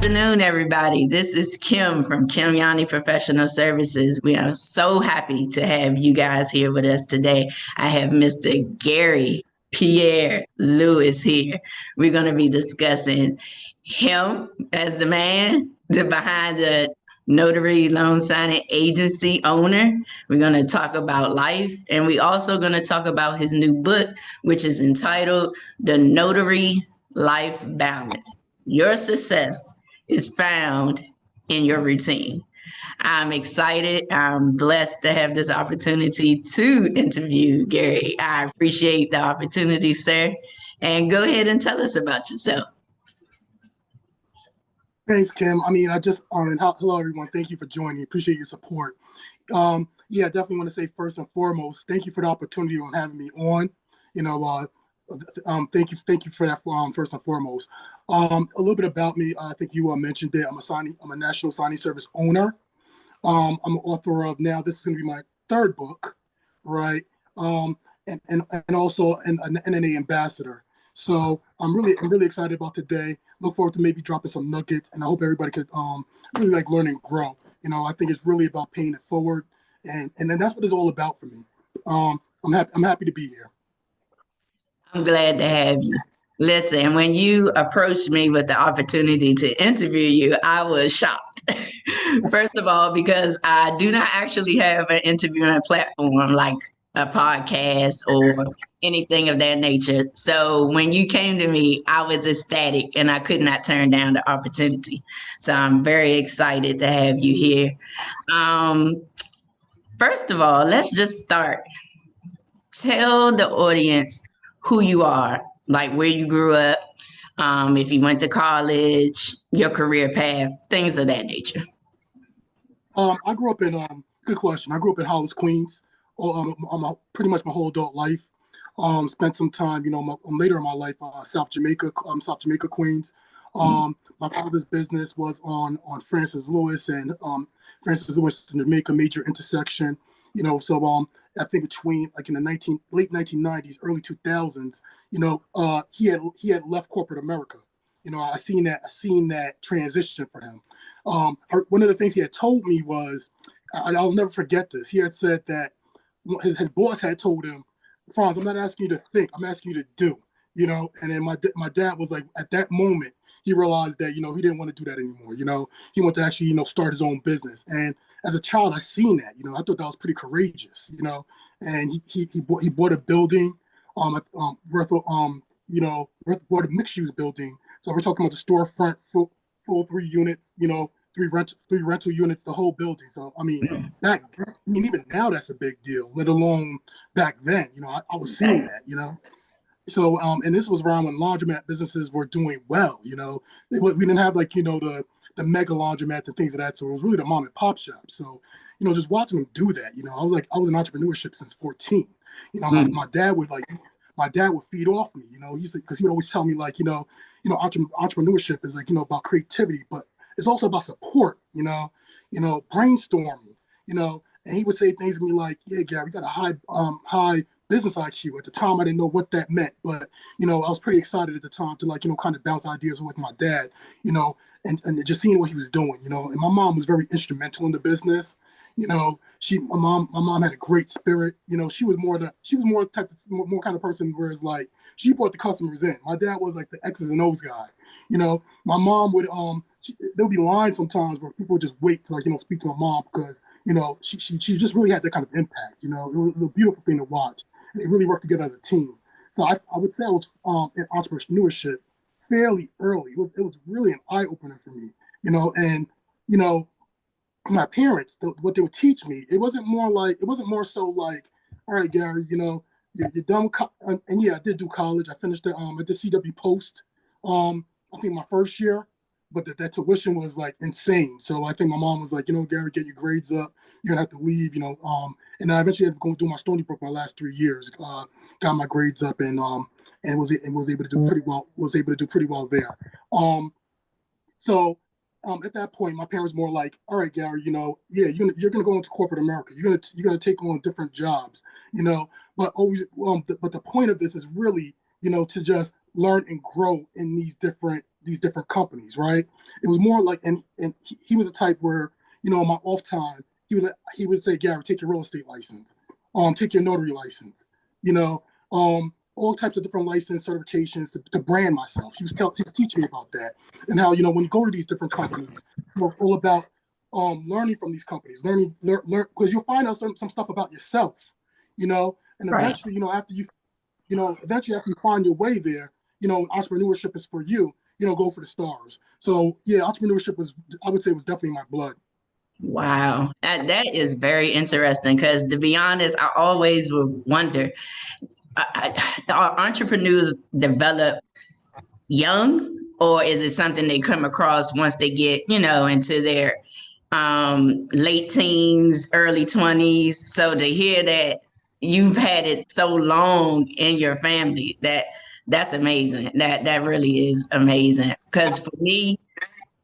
afternoon, everybody. This is Kim from Yani Professional Services. We are so happy to have you guys here with us today. I have Mr. Gary Pierre-Louis here. We're going to be discussing him as the man behind the Notary loan signing agency owner. We're going to talk about life, and we also going to talk about his new book, which is entitled The Notary Life Balance. Your success is found in your routine. I'm excited. I'm blessed to have this opportunity to interview Gary. I appreciate the opportunity, sir. And go ahead and tell us about yourself. Thanks, Kim. Hello, everyone. Thank you for joining. Appreciate your support. Definitely want to say first and foremost, thank you for the opportunity on having me on. Thank you for that. First and foremost, a little bit about me. I think you mentioned it. I'm a national signing service owner. I'm an author of, now this is going to be my third book, right? And also an NNA ambassador. So I'm really excited about today. Look forward to maybe dropping some nuggets, and I hope everybody could really like learn and grow. I think it's really about paying it forward, and then that's what it's all about for me. I'm happy to be here. I'm glad to have you. Listen, when you approached me with the opportunity to interview you, I was shocked. First of all, because I do not actually have an interviewing platform like a podcast or anything of that nature. So when you came to me, I was ecstatic and I could not turn down the opportunity. So I'm very excited to have you here. First of all, let's just start. Tell the audience who you are, like where you grew up, if you went to college, your career path, things of that nature. I grew up in, good question. I grew up in Hollis, Queens, pretty much my whole adult life. Spent some time, later in my life, South Jamaica, Queens. My father's business was on Francis Lewis and Francis Lewis and Jamaica major intersection. I think between like in the late 1990s, early 2000s, he had left corporate America. I seen that transition for him. One of the things he had told me was, I'll never forget this. He had said that his boss had told him, "Franz, I'm not asking you to think, I'm asking you to do." And then my dad was like, at that moment, he realized that he didn't want to do that anymore. He wanted to actually start his own business. And as a child, I seen that. I thought that was pretty courageous. And he bought a building, bought a mixed use building. So we're talking about the storefront, full 3 units. Three rental units, the whole building. So even now that's a big deal. Let alone back then. I was seeing that. So, and this was around when laundromat businesses were doing well, we didn't have like, the mega laundromats and things of that. So it was really the mom and pop shop. So, just watching them do that, I was in entrepreneurship since 14. My dad would feed off me, because he would always tell me like, entrepreneurship is like, about creativity, but it's also about support, brainstorming, and he would say things to me like, "Yeah, Gary, we got a high business IQ." At the time, I didn't know what that meant, but I was pretty excited at the time to like kind of bounce ideas with my dad, and just seeing what he was doing, And my mom was very instrumental in the business. My mom had a great spirit. She was more kind of person where it's like she brought the customers in. My dad was like the X's and O's guy. My mom would there would be lines sometimes where people would just wait to speak to my mom because she just really had that kind of impact. It was a beautiful thing to watch. And they really worked together as a team. So I would say I was in entrepreneurship fairly early. It was really an eye opener for me. My parents, what they would teach me, it wasn't more so like, all right, Gary, you're done with and yeah, I did do college. I finished at the CW Post, I think my first year, but that tuition was like insane. So I think my mom was like, Gary, get your grades up. You're gonna have to leave, and I eventually had to go do my Stony Brook my last 3 years, got my grades up and was able to do pretty well, there. So at that point, my parents were more like, all right, Gary, you're gonna go into corporate America. You're gonna take on different jobs, but but the point of this is really, to just learn and grow in these different these different companies, right? It was more like, and he was a type where, you know, in my off time, he would say, Gary, take your real estate license, take your notary license, you know, all types of different license certifications to brand myself. He was teaching me about that, and how, you know, when you go to these different companies, you know, it's all about learning from these companies, learn because you'll find out some stuff about yourself, you know, and Right. eventually, you know, eventually after you find your way there, you know, entrepreneurship is for you. You know, go for the stars. So yeah, entrepreneurship I would say, was definitely my blood. Wow. That is very interesting because, to be honest, I always would wonder, are entrepreneurs develop young, or is it something they come across once they get, you know, into their late teens, early 20s? So to hear that you've had it so long in your family, that's amazing. That really is amazing. Because for me,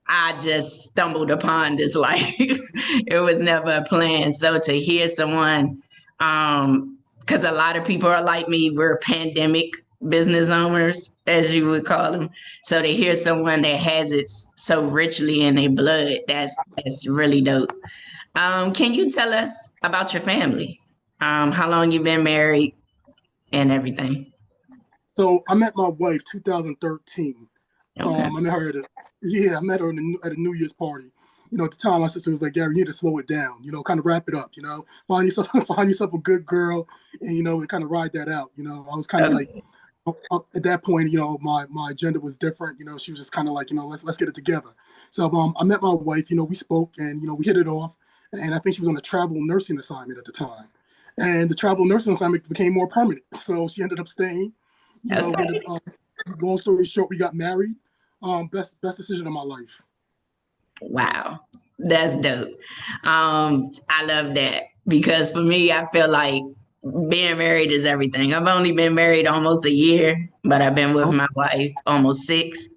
I just stumbled upon this life. It was never a plan. So to hear someone, because a lot of people are like me, we're pandemic business owners, as you would call them. So to hear someone that has it so richly in their blood, that's really dope. Can you tell us about your family? How long you've been married and everything? So I met my wife 2013. Okay. I met her I met her at a New Year's party. You know, at the time, my sister was like, "Gary, you need to slow it down. You know, kind of wrap it up. You know, find yourself find yourself a good girl, and you know, and kind of ride that out. You know, I was kind of like, at that point, you know, my agenda was different. You know, she was just kind of like, you know, let's get it together. So I met my wife. You know, we spoke, and you know, we hit it off. And I think she was on a travel nursing assignment at the time, and the travel nursing assignment became more permanent. So she ended up staying. You know, we ended Okay. long story short, we got married. Best decision of my life. Wow, that's dope. I love that because for me, I feel like being married is everything. I've only been married almost a year, but I've been with Oh, my wife almost 6.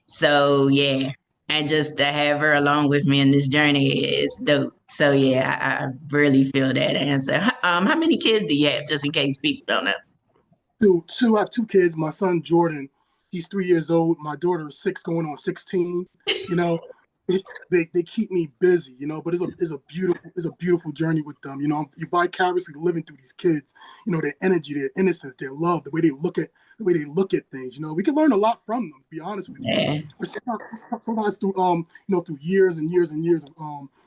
So yeah, and just to have her along with me in this journey is dope. So yeah, I really feel that answer. How many kids do you have, just in case people don't know? two. I have two kids. My son Jordan, he's 3 years old. My daughter is 6, going on 16. You know, they keep me busy. You know, but it's a beautiful journey with them. You know, you're vicariously living through these kids. You know, their energy, their innocence, their love, the way they look at things. You know, we can learn a lot from them. To be honest with you, Yeah. but sometimes through you know, through years and years and years of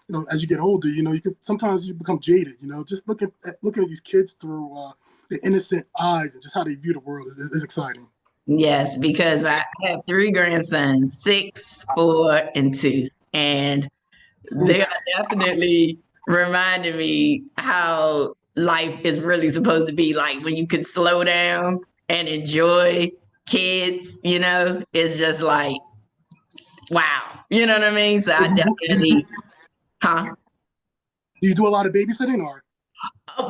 you know, as you get older, you know, sometimes you become jaded. You know, just looking at these kids through the innocent eyes and just how they view the world is exciting. Yes, because I have 3 grandsons, 6, 4, and 2. And they are Oof. definitely reminding me how life is really supposed to be like when you can slow down and enjoy kids, you know? It's just like, wow. You know what I mean? So So I definitely, huh? do you do a lot of babysitting, or?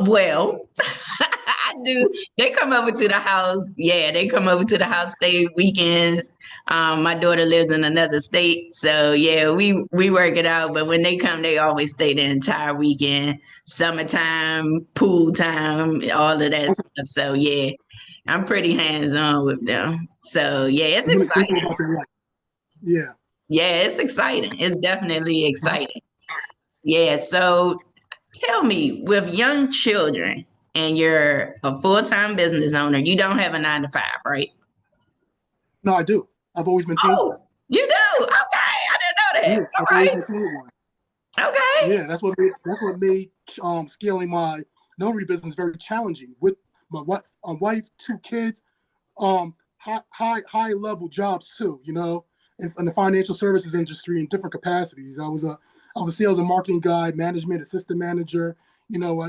Well, I do. They come over to the house. Yeah, they come over to the house, stay weekends. My daughter lives in another state, so yeah, we work it out. But when they come, they always stay the entire weekend. Summertime, pool time, all of that stuff. So yeah, I'm pretty hands on with them. So yeah, it's You know exciting. about their life? Yeah. Yeah, it's exciting. It's definitely exciting. Yeah. So tell me, with young children and you're a full-time business owner, you don't have a 9 to 5, right? No, I do. I've always maintained one. Oh, you do? Okay. I didn't know that. Yeah, I've always All maintained one. right. Okay. Yeah, that's what made scaling my notary business very challenging. With my wife, two kids, high level jobs too. You know, in the financial services industry in different capacities. I was a sales and marketing guy, management assistant manager. You know,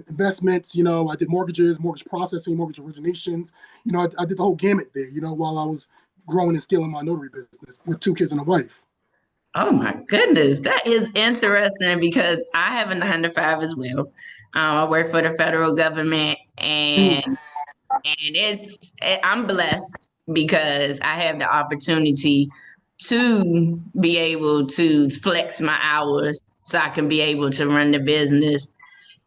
investments. You know, I did mortgages, mortgage processing, mortgage originations. You know, I did the whole gamut there. You know, while I was growing and scaling my notary business with two kids and a wife. Oh my goodness. That is interesting because I have a 9 to 5 as well. I work for the federal government, Mm. I'm blessed because I have the opportunity to be able to flex my hours so I can be able to run the business.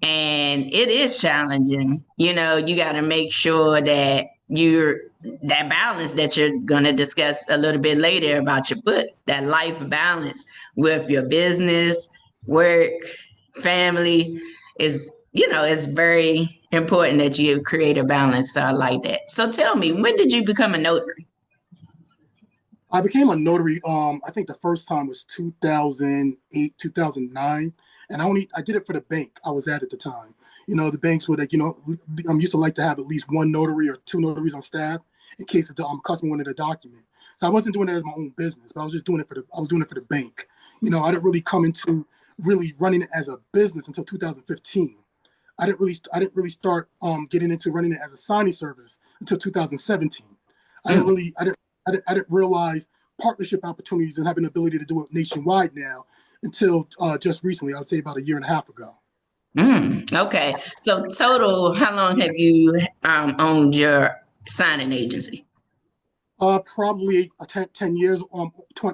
And it is challenging. You know, you got to make sure that you're that balance that you're going to discuss a little bit later about your book, that life balance with your business, work, family is, is very important that you create a balance. So I like that. So tell me, when did you become a notary? I became a notary. I think the first time was 2008, 2009, and I did it for the bank I was at the time. The banks were like, used to like to have at least one notary or two notaries on staff in case the customer wanted a document. So I wasn't doing it as my own business, but I was just doing it I was doing it for the bank. I didn't really come into really running it as a business until 2015. I didn't really start getting into running it as a signing service until 2017. I didn't Mm, really I didn't realize partnership opportunities and having the ability to do it nationwide now until just recently. I would say about a year and a half ago. okay. So total, how long have you owned your signing agency? Probably 10 years,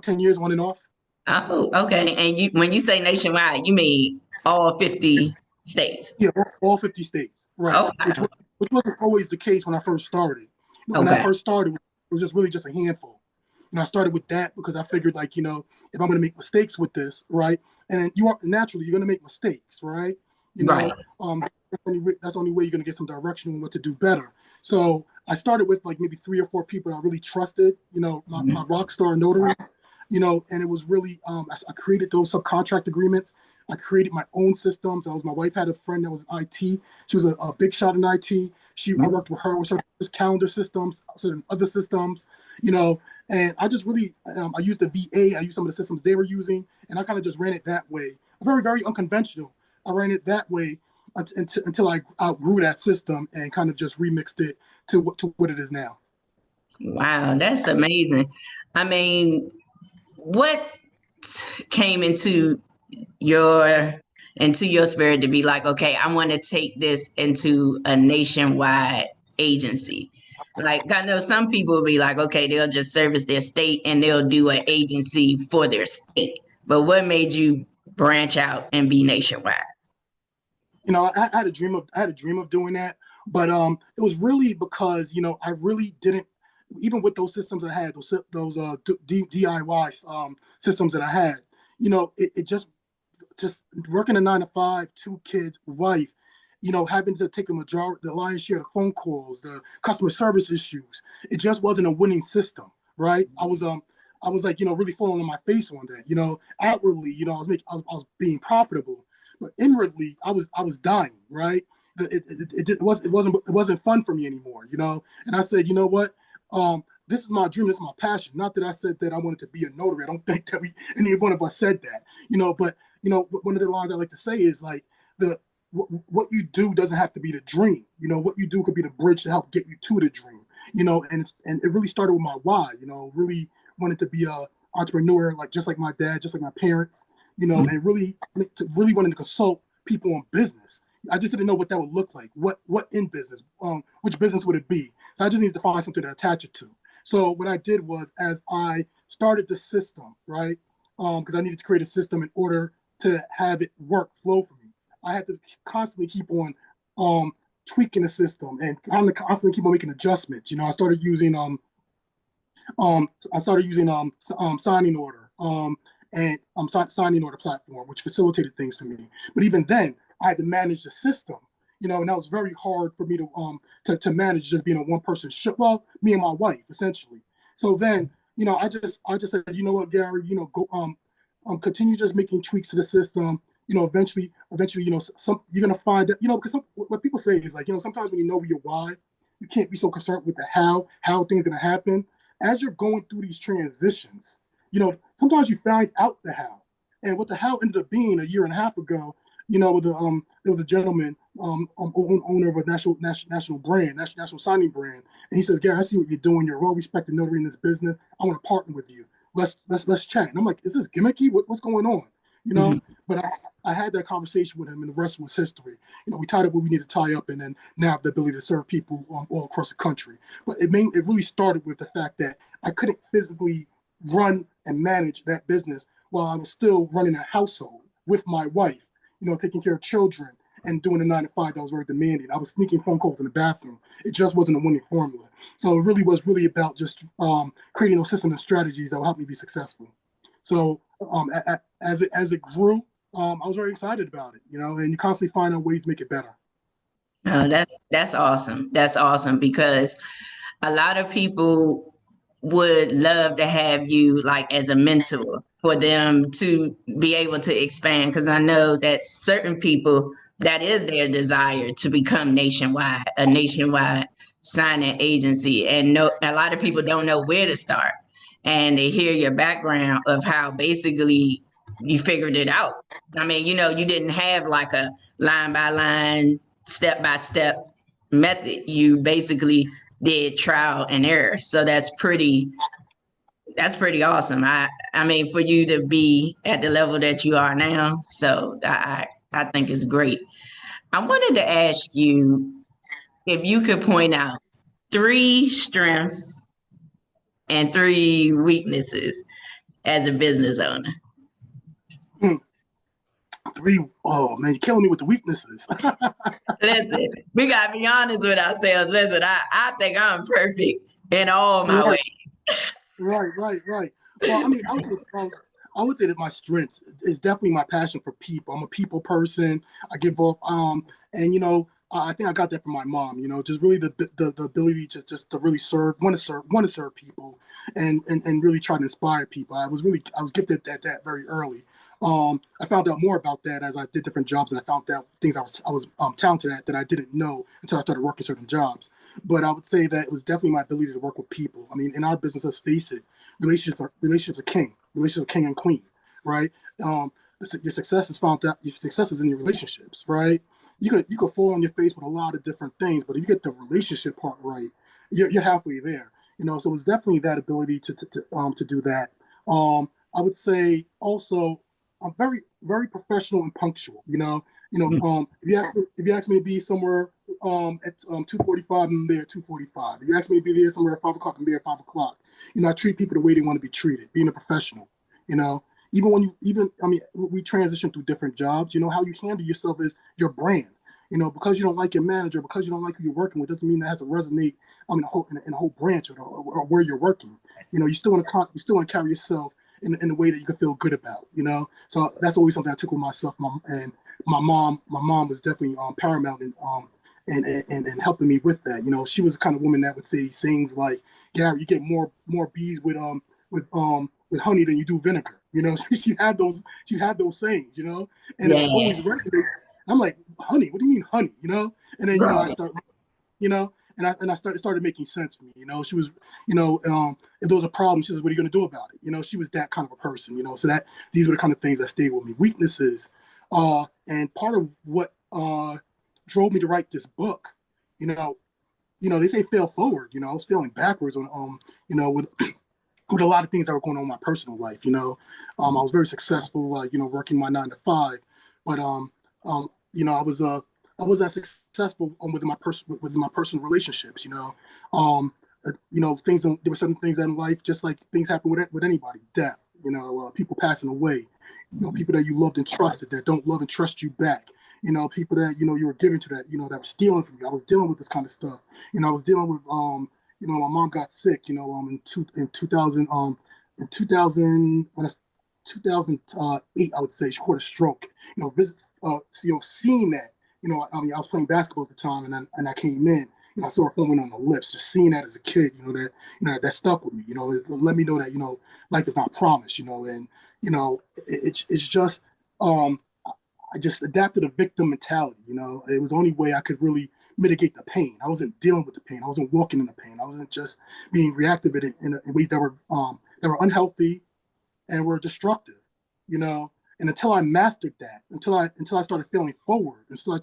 10 years on and off. Oh, okay. And when you say nationwide, you mean all 50 states? Yeah, all 50 states, right? Oh, wow. Which wasn't always the case when I first started. When I Okay. first started, it was just really just a handful. And I started with that because I figured, like, if I'm going to make mistakes with this, right? And you are naturally you're going to make mistakes, right? Right. That's the only way you're going to get some direction on what to do better. So I started with like maybe 3 or 4 people I really trusted, my Mhm. rock star notaries, and it was really I created those subcontract agreements. I created my own systems. My wife had a friend that was in IT. She was a big shot in IT. I worked with her with certain calendar systems, certain other systems, and I just really I used the VA. I used some of the systems they were using, and I kind of just ran it that way. Very, very unconventional. I ran it that way until I outgrew that system and kind of just remixed it to what it is now. Wow, that's amazing. I mean, what came your into your spirit to be like, okay, I want to take this into a nationwide agency? Like, I know some people will be like, okay, they'll just service their state and they'll do an agency for their state. But what made you branch out and be nationwide? I had a dream of doing that, but it was really because I really didn't, even with those systems I had, those DIY systems that I had, it just working a 9 to 5, 2 kids, wife, having to take the lion's share of the phone calls, the customer service issues. It just wasn't a winning system, right? I was like, really falling on my face one day. Outwardly, I was being profitable, but inwardly, I was dying, right? It wasn't fun for me anymore, And I said, you know what? This is my dream. This is my passion. Not that I said that I wanted to be a notary. I don't think that any one of us said that, But one of the lines I like to say is like the what you do doesn't have to be the dream. What you do could be the bridge to help get you to the dream. And it really started with my why. Really wanted to be a entrepreneur, like just like my dad, just like my parents. And really wanted to consult people on business. I just didn't know what that would look like. What in business? Which business would it be? So I just needed to find something to attach it to. So what I did was, as I started the system, right? Because I needed to create a system in order to have it flow for me. I had to constantly keep on tweaking the system and constantly keep on making adjustments. I started using signing order and signing order platform, which facilitated things for me. But even then, I had to manage the system. And that was very hard for me to manage just being a one person show. Well, me and my wife essentially. So then, I just said, you know what, Gary, go continue just making tweaks to the system. Eventually, some you're gonna find that, because what people say is like, sometimes when you know your why, you can't be so concerned with the how things gonna happen. As you're going through these transitions, sometimes you find out the how. And what the how ended up being a year and a half ago, there was a gentleman, owner of a national brand, national signing brand, and he says, "Gary, I see what you're doing. You're a well-respected notary in this business. I want to partner with you. Let's chat." And I'm like, "Is this gimmicky? What's going on?" You know. Mhm. But I had that conversation with him, and the rest was history. We tied up what we need to tie up, and then now have the ability to serve people all across the country. But it really started with the fact that I couldn't physically run and manage that business while I was still running a household with my wife, taking care of children and doing a 9 to 5 that was very demanding. I was sneaking phone calls in the bathroom. It just wasn't a winning formula. So it really was really about just creating those systems and strategies that will help me be successful. So as it grew, I was very excited about it, and you constantly find out ways to make it better. Oh, that's awesome. That's awesome because a lot of people would love to have you like as a mentor for them to be able to expand. Because I know that certain people, that is their desire to become a nationwide signing agency. And no, a lot of people don't know where to start. And they hear your background of how basically you figured it out. I mean, you didn't have like a line by line, step by step method. You basically did trial and error. So that's pretty awesome. I mean, for you to be at the level that you are now, so I think it's great. I wanted to ask you if you could point out three strengths and three weaknesses as a business owner. Hmm. Three, oh man, you're killing me with the weaknesses. Listen, we gotta be honest with ourselves. Listen, I think I'm perfect in all my Right, ways. right. Well, I mean, I would say that my strengths is definitely my passion for people. I'm a people person. I give off, and I think I got that from my mom. Just really the ability just to really want to serve people, and really try to inspire people. I was gifted at that very early. I found out more about that as I did different jobs, and I found out things I was talented at that I didn't know until I started working certain jobs. But I would say that it was definitely my ability to work with people. I mean, in our business, let's face it, relationships are king. Relationships are king and queen, right? Your success is found out. Your success is in your relationships, right? You could fall on your face with a lot of different things, but if you get the relationship part right, you're halfway there. So it's definitely that ability to do that. I would say also I'm very very professional and punctual. If you ask me to be somewhere at 2:45, I'm there at 2:45. If you ask me to be there somewhere at 5 o'clock, I'm there at 5 o'clock. I treat people the way they want to be treated, being a professional. You know, I mean, we transition through different jobs. How you handle yourself is your brand. Because you don't like your manager, because you don't like who you're working with, doesn't mean that has to resonate. I mean, in a whole branch or where you're working. You still want to carry yourself in a way that you can feel good about. So that's always something I took with myself. And my mom was definitely paramount in helping me with that. She was the kind of woman that would say things like, "Gary, you get more bees with honey than you do vinegar." She had those sayings. And it Yeah, would always resonate. I'm like, honey, what do you mean honey? And then I right. start, and I started making sense for me. She was, if there was a problem, she says, "What are you going to do about it?" She was that kind of a person. So that these were the kind of things that stayed with me. Weaknesses, and part of what drove me to write this book, you know, they say fail forward. I was failing backwards on, with a lot of things that were going on in my personal life. I was very successful, working my 9 to 5, but I was not successful with my personal relationships. Things. There were certain things in life, just like things happen with anybody. Death. People passing away. People that you loved and trusted that don't love and trust you back. People that you were giving to that were stealing from you. I was dealing with this kind of stuff. I was dealing with my mom got sick. In 2000 in 2000 when I, 2008, I would say she caught a stroke. Seeing that. I mean, I was playing basketball at the time, and I came in. I saw her foaming on the lips. Just seeing that as a kid, that stuck with me. It let me know that life is not promised. And it's just I just adapted a victim mentality. It was the only way I could really mitigate the pain. I wasn't dealing with the pain. I wasn't walking in the pain. I wasn't just being reactive in ways that were unhealthy and were destructive. And until I mastered that, until I started feeling forward, until I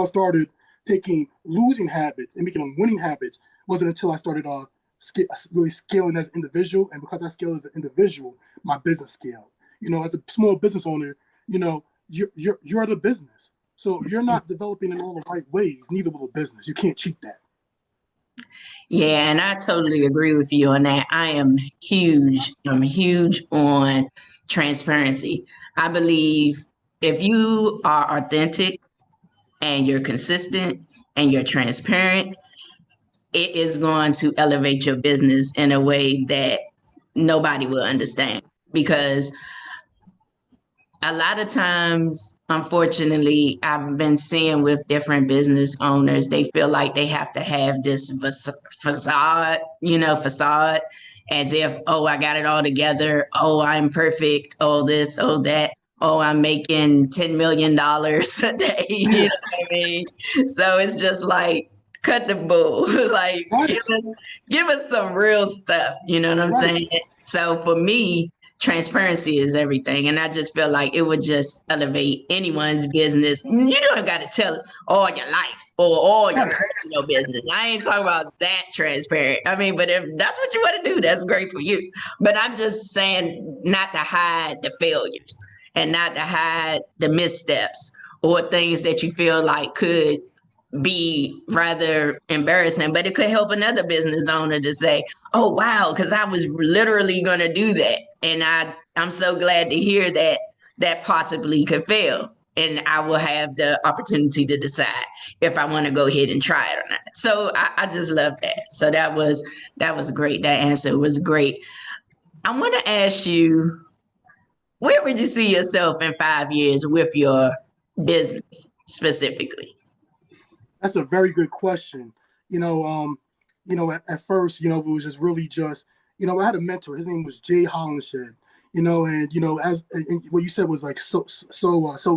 started taking losing habits and making them winning habits, wasn't until I started really scaling as an individual. And because I scaled as an individual, my business scaled. As a small business owner, you're the business. So if you're not developing in all the right ways, neither will the business. You can't cheat that. Yeah, and I totally agree with you on that. I am huge. I'm huge on transparency. I believe if you are authentic and you're consistent and you're transparent, it is going to elevate your business in a way that nobody will understand. Because a lot of times, unfortunately, I've been seeing with different business owners, they feel like they have to have this facade, facade, as if, oh, I got it all together. Oh, I'm perfect. Oh, this, oh, that. Oh, I'm making $10 million a day. You know what I mean? So it's just like, cut the bull. Like, Right, give us some real stuff. You know what I'm right, saying? So for me, transparency is everything. And I just feel like it would just elevate anyone's business. You don't got to tell all your life or all your right, personal business. I ain't talking about that transparent. I mean, but if that's what you want to do, that's great for you. But I'm just saying not to hide the failures and not to hide the missteps or things that you feel like could be rather embarrassing, but it could help another business owner to say, "Oh wow," because I was literally going to do that, and I'm so glad to hear that that possibly could fail, and I will have the opportunity to decide if I want to go ahead and try it or not. So I just love that. So that was great. That answer was great. I want to ask you, where would you see yourself in 5 years with your business specifically? that's a very good question. You know, at first, it was just really just, I had a mentor. His name was Jay Hollinshed. And and what you said was like so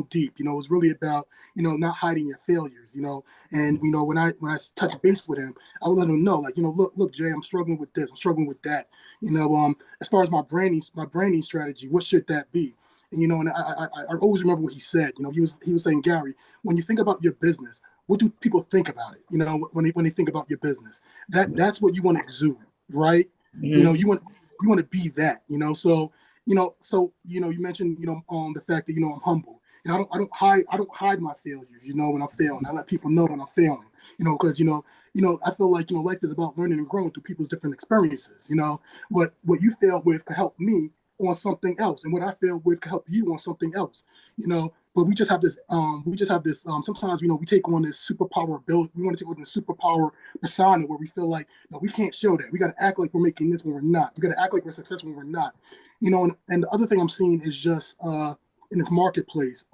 deep. It was really about not hiding your failures. And when I touched base with him, I would let him know, like, look, Jay, I'm struggling with this, I'm struggling with that. As far as my branding strategy, what should that be? And I always remember what he said. He was saying, Gary, when you think about your business, what do people think about it? When they think about your business, that's what you want to exude, right? Mhm. You want to be that. You mentioned the fact that I'm humble. I don't hide my failures. When I'm failing, I let people know when I'm failing. Because I feel like life is about learning and growing through people's different experiences. What you failed with could help me on something else, and what I failed with could help you on something else. But we just have this sometimes we take on this superpower ability. We want to take on this superpower persona where we feel like, no, we can't show that. We got to act like we're making this when we're not. We got to act like we're successful when we're not. And the other thing I'm seeing is just in this marketplace,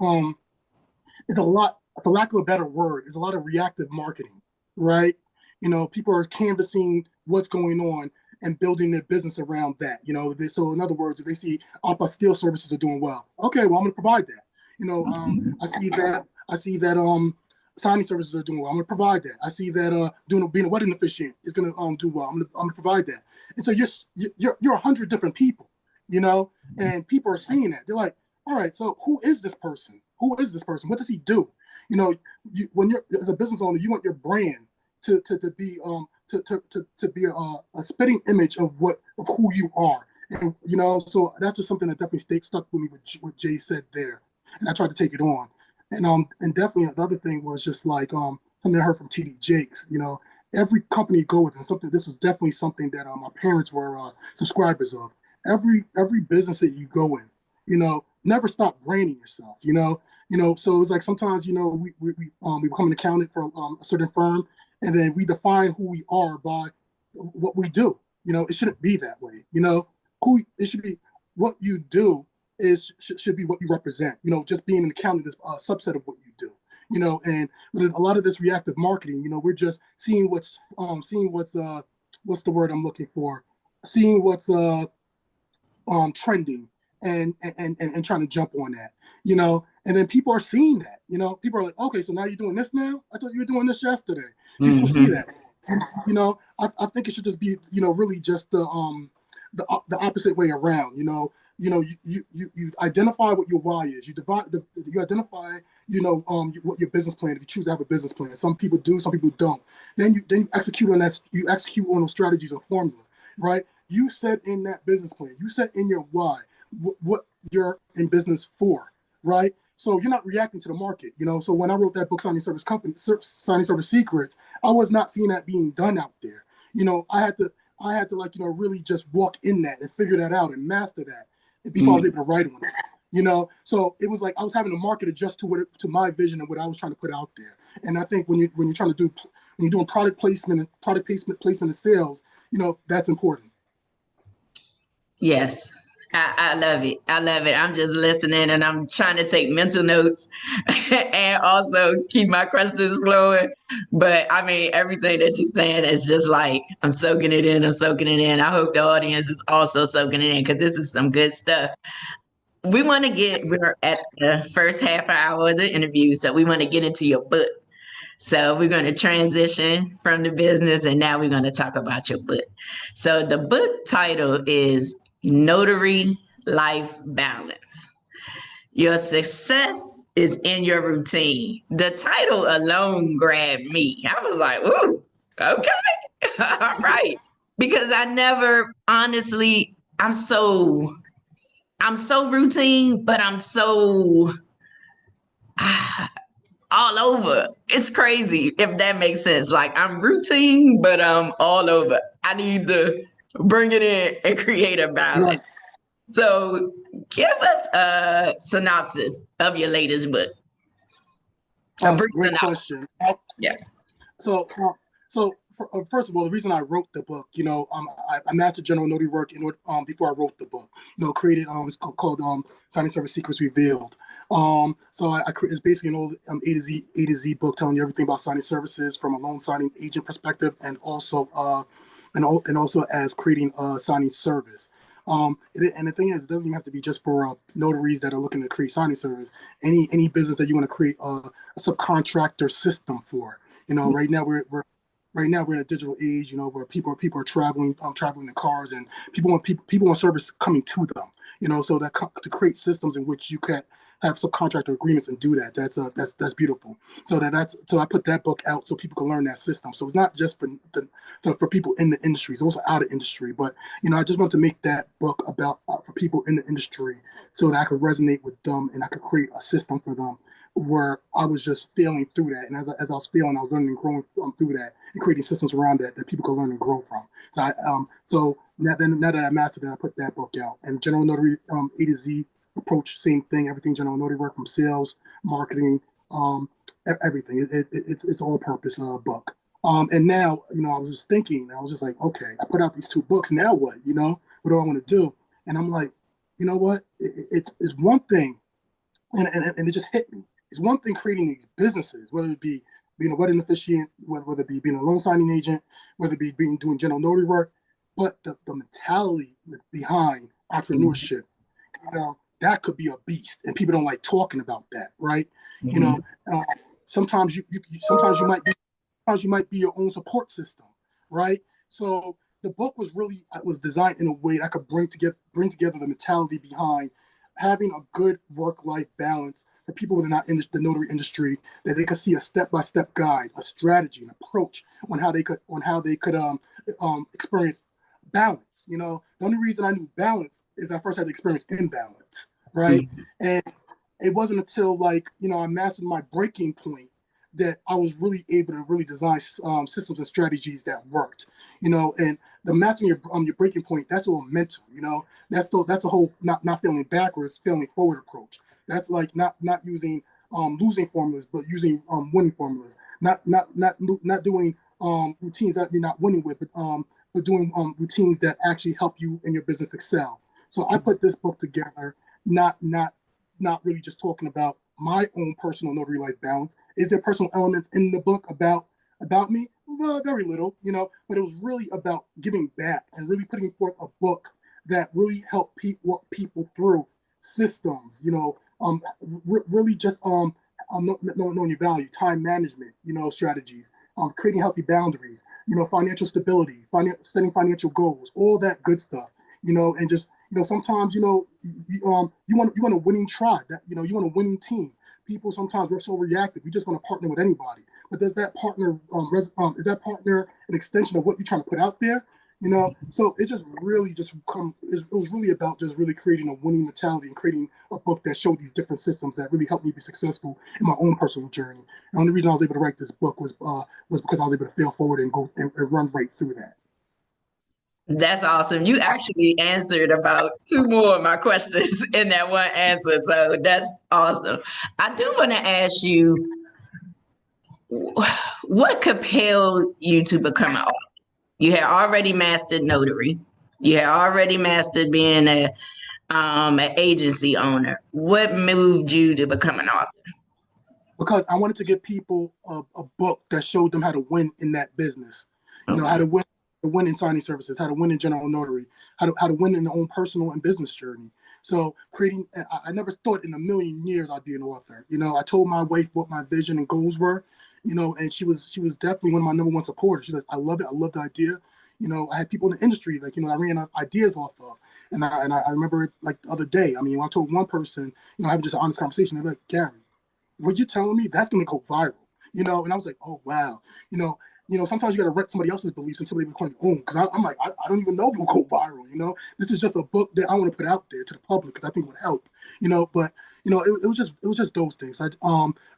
it's a lot, for lack of a better word, is a lot of reactive marketing, right? People are canvassing what's going on and building their business around that. So in other words, if they see skill services are doing well, okay, well, I'm going to provide that. I see that signing services are doing well. I'm going to provide that. I see that being a wedding officiant is going to do well. I'm going to provide that. And so you're 100 different people, and people are seeing that. They're like, all right, so who is this person? Who is this person? What does he do? When you're as a business owner, you want your brand to be a spitting image of who you are. And so that's just something that definitely stuck with me, what Jay said there, and I tried to take it on. And definitely the other thing was just like something I heard from TD Jakes. Every company you go with, and something this was definitely something that my parents were subscribers of. Every business that you go in, never stop branding yourself. So it's like sometimes we become an accountant for a certain firm, and then we define who we are by what we do. It shouldn't be that way. Who it should be, what you do should be what you represent. Just being an accountant is a subset of what you do. And with a lot of this reactive marketing, we're just seeing what's the word I'm looking for, seeing what's trending, and trying to jump on that. And then people are seeing that. People are like, okay, so now you're doing this now. I thought you were doing this yesterday. People see Mhm. that. And, I think it should just be really just the opposite way around. You identify what your why is. You identify what your business plan, if you choose to have a business plan. Some people do, some people don't. Then you execute on that. You execute on those strategies and formula, right? You set in that business plan. You set in your why, what you're in business for, right? So you're not reacting to the market. So when I wrote that book, Signing Service Secrets, I was not seeing that being done out there. I had to really just walk in that and figure that out and master that before I was able to write on it. So it was like I was having to market adjust to my vision and what I was trying to put out there. And I think when you're trying to do when you're doing product placement and sales, that's important. Yes. I love it. I love it. I'm just listening and I'm trying to take mental notes and also keep my questions flowing. But I mean, everything that you're saying is just like, I'm soaking it in. I'm soaking it in. I hope the audience is also soaking it in because this is some good stuff. We're at the first half hour of the interview. So we want to get into your book. So we're going to transition from the business and now we're going to talk about your book. So the book title is Notary Life Balance. Your success is in your routine. The title alone grabbed me. I was like, ooh, okay. All right. Because I never honestly, I'm so routine, but I'm so all over. It's crazy if that makes sense. Like I'm routine, but I'm all over. I need to bring it in and create a balance. Right. So give us a synopsis of your latest book. A brief Great synopsis. question. Yes. So, first of all, the reason I wrote the book, I mastered general notary work before I wrote the book. Created it's called Signing Service Secrets Revealed. So it's basically an old A to Z book telling you everything about signing services from a loan signing agent perspective, and also as creating a signing service. And the thing is, it doesn't even have to be just for notaries that are looking to create signing service. Any business that you want to create a subcontractor system for. Right now we're in a digital age, where people are traveling in cars, and people want service coming to them. So that to create systems in which you can have subcontractor agreements and do that. That's beautiful. So I put that book out so people can learn that system. So it's not just for people in the industry; it's also out of industry. But I just want to make that book about for people in the industry so that I could resonate with them and I could create a system for them where I was just failing through that. And as I was failing, I was learning and growing through that and creating systems around that people could learn and grow from. So now that I mastered it, I put that book out. And General Notary A to Z approach, same thing, everything General Notary work from sales, marketing, everything. It's all purpose book. And now, I was just thinking, I was just like, okay, I put out these 2 books. Now what? What do I want to do? And I'm like, you know what? It's one thing, and it just hit me. It's one thing creating these businesses, whether it be being a wedding officiant, whether it be being a loan signing agent, whether it be doing general notary work, but the mentality behind entrepreneurship, that could be a beast, and people don't like talking about that, right? Mm-hmm. Sometimes sometimes you might be your own support system, right? So the book was designed in a way that I could bring together the mentality behind having a good work-life balance for people within the notary industry, that they could see a step-by-step guide, a strategy, an approach on how they could experience balance. The only reason I knew balance is I first had to experience imbalance, right? Mm-hmm. And it wasn't until I mastered my breaking point that I was really able to really design systems and strategies that worked. And the mastering your breaking point, that's all mental. That's a whole not feeling backwards, feeling forward approach. That's like not using losing formulas, but using winning formulas. Not doing routines that you're not winning with, but doing routines that actually help you in your business excel. So I put this book together, not really just talking about my own personal notary life balance. Is there personal elements in the book about me? Well, very little, but it was really about giving back and really putting forth a book that really helped walk people through systems, really just knowing your value, time management, strategies, creating healthy boundaries, financial stability, setting financial goals, all that good stuff, and just sometimes you want a winning tribe, that you want a winning team. People sometimes we're so reactive, we just want to partner with anybody. But does that partner is that partner an extension of what you're trying to put out there? So it just really it was really about just really creating a winning mentality and creating a book that showed these different systems that really helped me be successful in my own personal journey. And the only reason I was able to write this book was because I was able to fail forward and go and run right through that. That's awesome. You actually answered about two more of my questions in that one answer. So that's awesome. I do want to ask you, what compelled you to become an author? You had already mastered notary. You had already mastered being an agency owner. What moved you to become an author? Because I wanted to give people a book that showed them how to win in that business. You know, Okay. how to win in signing services, how to win in general notary, how to win in their own personal and business journey. So creating, I never thought in a million years I'd be an author. You know, I told my wife what my vision and goals were. You know, and she was definitely one of my number one supporters. She says, "I love it. I love the idea." You know, I had people in the industry like I ran ideas off of, and I remember it like the other day. I mean, when I told one person, having just an honest conversation, they're like, "Gary, what you telling me that's going to go viral?" And I was like, oh wow. Sometimes you got to wreck somebody else's beliefs until they become your own, because I'm like, I don't even know if it'll go viral. This is just a book that I want to put out there to the public because I think it would help. But it was just those things.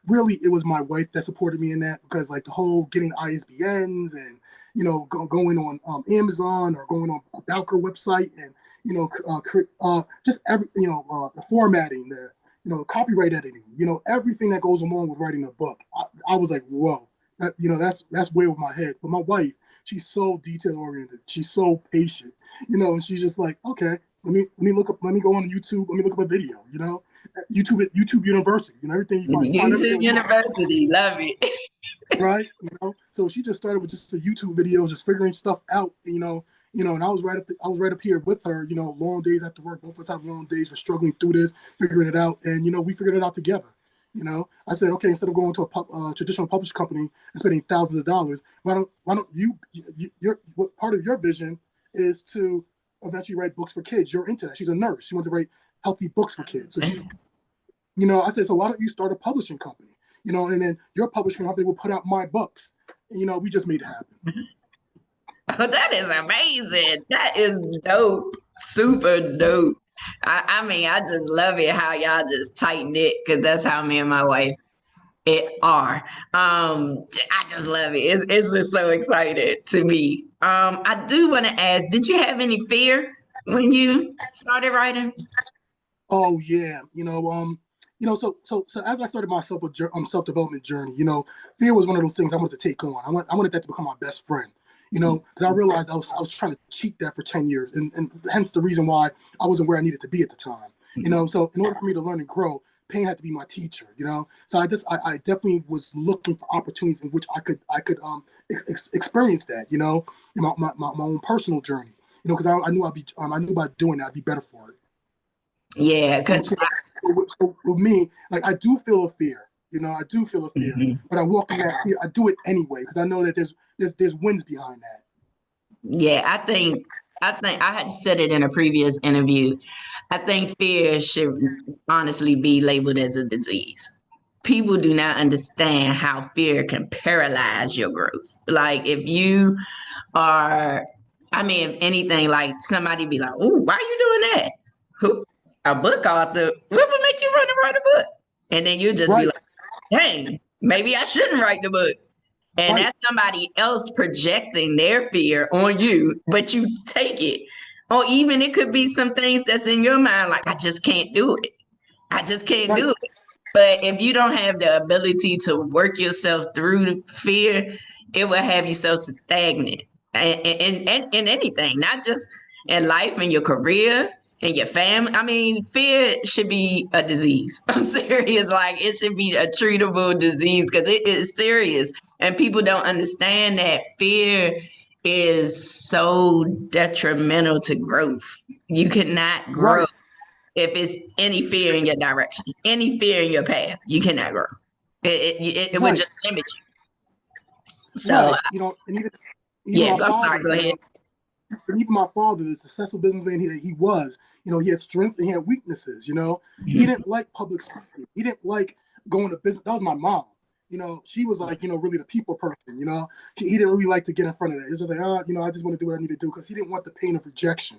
Really, it was my wife that supported me in that, because like the whole getting ISBNs and going on Amazon or going on a Balker website, and just every the formatting, the copyright editing, everything that goes along with writing a book. I was like, whoa, that's way over my head. But my wife, she's so detail oriented. She's so patient, and she's just like, okay, let me go on YouTube. Let me look up a video, YouTube University, everything find everything YouTube on YouTube, University, love it. right? So she just started with just a YouTube video, just figuring stuff out, and I was right up here with her, long days after work. Both of us have long days. We're struggling through this, figuring it out, and we figured it out together. I said, okay, instead of going to a traditional publishing company and spending thousands of dollars, why don't your what part of your vision is to eventually write books for kids? You're into that. She's a nurse. She wanted to write healthy books for kids. So I said, so why don't you start a publishing company? And then your publishing company will put out my books. We just made it happen. Oh, that is amazing. That is dope. Super dope. I mean, I just love it how y'all just tighten it, because that's how me and my wife are. I just love it. It's just so excited to me. I do want to ask, did you have any fear when you started writing? Oh yeah, so as I started my self development journey, fear was one of those things I wanted to take on. I wanted that to become my best friend, because I realized I was trying to cheat that for 10 years, and hence the reason why I wasn't where I needed to be at the time. So in order for me to learn and grow, pain had to be my teacher. So I definitely was looking for opportunities in which I could experience that. In my own personal journey. Because I knew I knew by doing that I'd be better for it. Yeah, And because so with me, like I do feel a fear, I do feel a fear, but I walk in that fear. I do it anyway because I know that there's wins behind that. yeah, I think I had said it in a previous interview. I think fear should honestly be labeled as a disease. People do not understand how fear can paralyze your growth. Like if you are, I mean, if anything, like somebody be like, "Oh, why are you doing that? Who a book author? What would make you want to write a book?" And then you just be Right, like, "Dang, maybe I shouldn't write the book." And right, that's somebody else projecting their fear on you, but you take it. Or even it could be some things that's in your mind, like, I just can't do it. I just can't right, do it. But if you don't have the ability to work yourself through fear, it will have you so stagnant in anything, not just in life, in your career, in your family. I mean, fear should be a disease. I'm serious. Like, it should be a treatable disease because it is serious. And people don't understand that fear is so detrimental to growth. You cannot grow right, if it's any fear in your direction, any fear in your path. You cannot grow. It would right, just limit you. So, right. And even yeah, my I'm sorry, father, go ahead. and even my father, the successful businessman he was, he had strengths and he had weaknesses. He didn't like public speaking. He didn't like going to business. That was my mom. She was like, really the people person. He didn't really like to get in front of that. It's just like, I just want to do what I need to do because he didn't want the pain of rejection.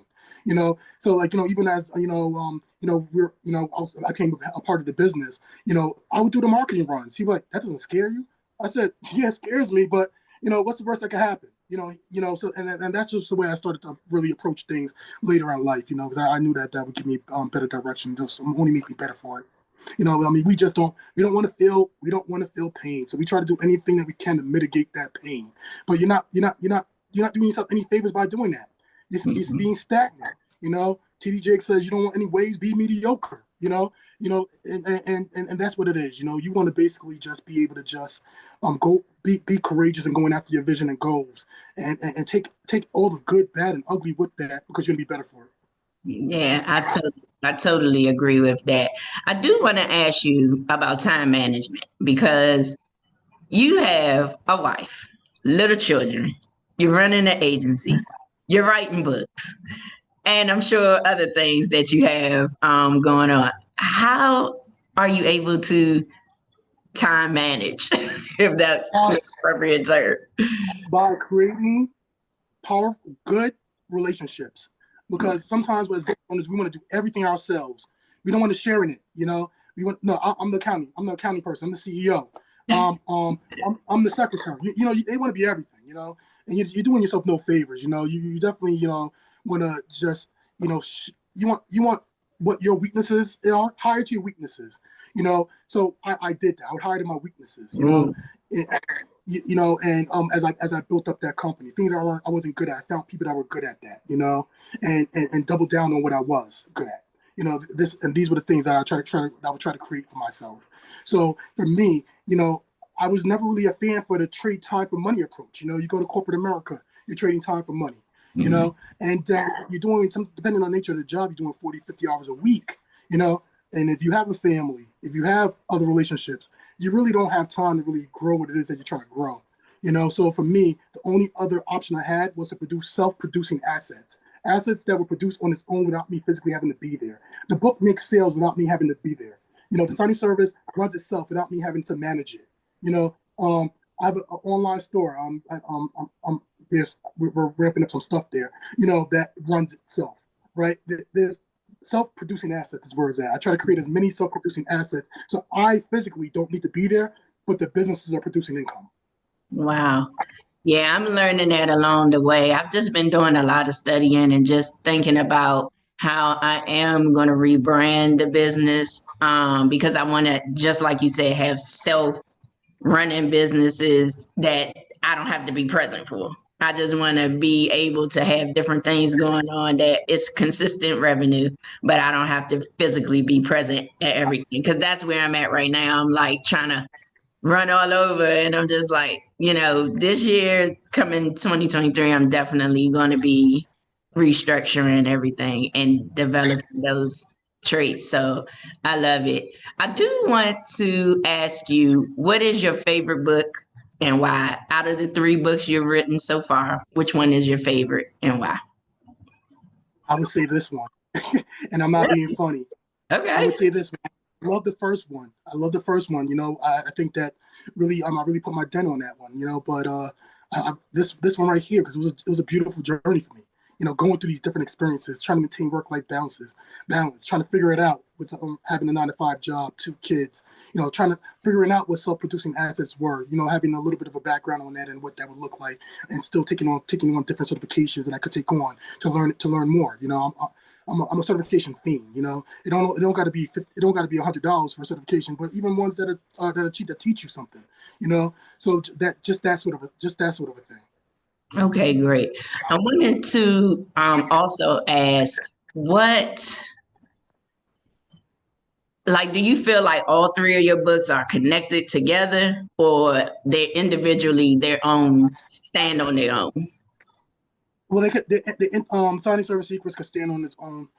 So like, even as I became a part of the business. I would do the marketing runs. He'd be like, that doesn't scare you? I said, yeah, it scares me, but what's the worst that could happen? So and that's just the way I started to really approach things later in life, because I knew that would give me better direction, just only make me better for it. I mean, we don't want to feel pain, so we try to do anything that we can to mitigate that pain. But you're not doing yourself any favors by doing that. You're being stagnant. TD Jake says you don't want any ways, be mediocre. And that's what it is. You want to basically just be able to just go be courageous and going after your vision and goals, and take all the good, bad, and ugly with that, because you're gonna be better for it. Yeah, I totally agree with that. I do want to ask you about time management because you have a wife, little children, you're running an agency, you're writing books, and I'm sure other things that you have going on. How are you able to time manage, if that's Uh, the appropriate term? by creating powerful, good relationships. Because sometimes as business owners, we want to do everything ourselves. We don't want to share in it. We want no. I'm the accounting. I'm the accounting person. I'm the CEO. I'm the secretary. They want to be everything. And you're doing yourself no favors. You definitely want to just you want what your weaknesses are. Hire to your weaknesses. So I did that. I would hire to my weaknesses. Mm. And as I built up that company, things I wasn't good at, I found people that were good at that, and doubled down on what I was good at. These were the things that I would try to create for myself. So for me, I was never really a fan for the trade time for money approach. You go to corporate America, you're trading time for money, and you're doing some, depending on the nature of the job, you're doing 40, 50 hours a week, and if you have a family, if you have other relationships, you really don't have time to really grow what it is that you're trying to grow. So for me, the only other option I had was to produce self-producing assets that were produced on its own without me physically having to be there. The book makes sales without me having to be there. The signing service runs itself without me having to manage it. I have an online store. We're ramping up some stuff there. That runs itself. Right. There's self-producing assets is where it's at. I try to create as many self-producing assets so I physically don't need to be there, but the businesses are producing income. Wow. Yeah, I'm learning that along the way. I've just been doing a lot of studying and just thinking about how I am going to rebrand the business because I want to, just like you said, have self running businesses that I don't have to be present for. I just want to be able to have different things going on that it's consistent revenue, but I don't have to physically be present at everything because that's where I'm at right now. I'm like trying to run all over, and I'm just like, this year coming 2023, I'm definitely going to be restructuring everything and developing those traits. So I love it. I do want to ask you, what is your favorite book and why? Out of the three books you've written so far, which one is your favorite and why? I would say this one, and I'm not being funny. I Okay. would say this one. I love the first one. I love the first one. I think that really, I really put my dent on that one. But this one right here, because it was a beautiful journey for me. Going through these different experiences, trying to maintain work-life balance, trying to figure it out with having a 9-to-5 job, 2 kids. Trying to figuring out what self-producing assets were. Having a little bit of a background on that and what that would look like, and still taking on different certifications that I could take on to learn more. I'm a certification fiend. It don't got to be $100 for a certification, but even ones that are cheap that teach you something. So that sort of a thing. Okay, great. I wanted to also ask what, like, do you feel like all three of your books are connected together or they're individually their own, stand on their own? Well, signing service secrets could stand on its own.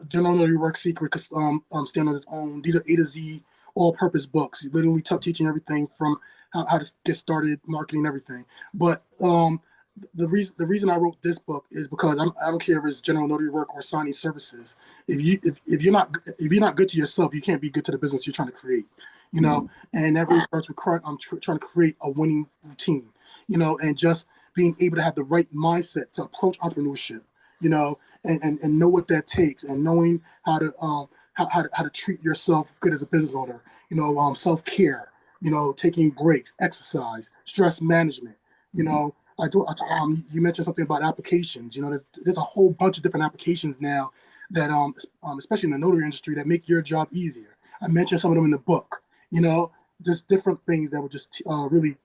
General notary work secret could stand on its own. These are A to Z all-purpose books. Literally teaching everything from how to get started, marketing, everything. But the reason I wrote this book is because I don't care if it's general notary work or signing services. If you're not good to yourself, you can't be good to the business you're trying to create. And that really starts with trying to create a winning routine. And just being able to have the right mindset to approach entrepreneurship. And know what that takes, and knowing how to treat yourself good as a business owner. Self care. Taking breaks, exercise, stress management. You mentioned something about applications. There's a whole bunch of different applications now that, especially in the notary industry, that make your job easier. I mentioned some of them in the book. Just different things that would just really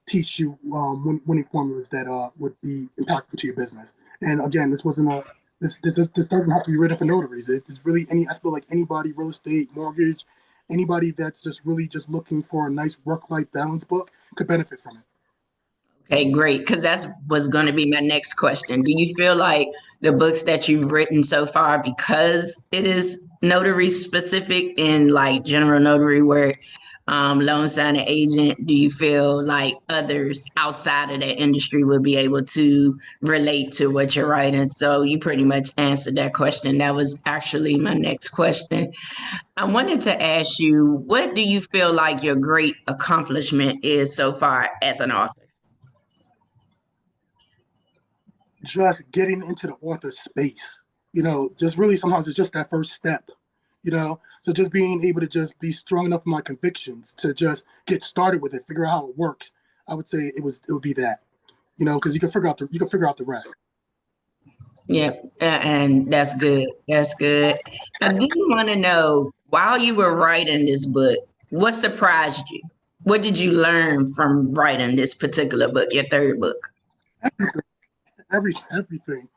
teach you winning formulas that would be impactful to your business. And again, this wasn't a this doesn't have to be written for notaries. It's really I feel like anybody, real estate, mortgage, anybody that's just really just looking for a nice work-life balance book could benefit from it. Okay, great. Because that was going to be my next question. Do you feel like the books that you've written so far, because it is notary specific in like general notary work, loan signing agent, do you feel like others outside of that industry would be able to relate to what you're writing? So you pretty much answered that question. That was actually my next question. I wanted to ask you, what do you feel like your great accomplishment is so far as an author? Just getting into the author space, just really sometimes it's just that first step, so just being able to just be strong enough in my convictions to just get started with it, figure out how it works. I would say it would be that, because you can figure out the rest. Yeah, and that's good. That's good. I do want to know, while you were writing this book, what surprised you? What did you learn from writing this particular book, your third book? Everything,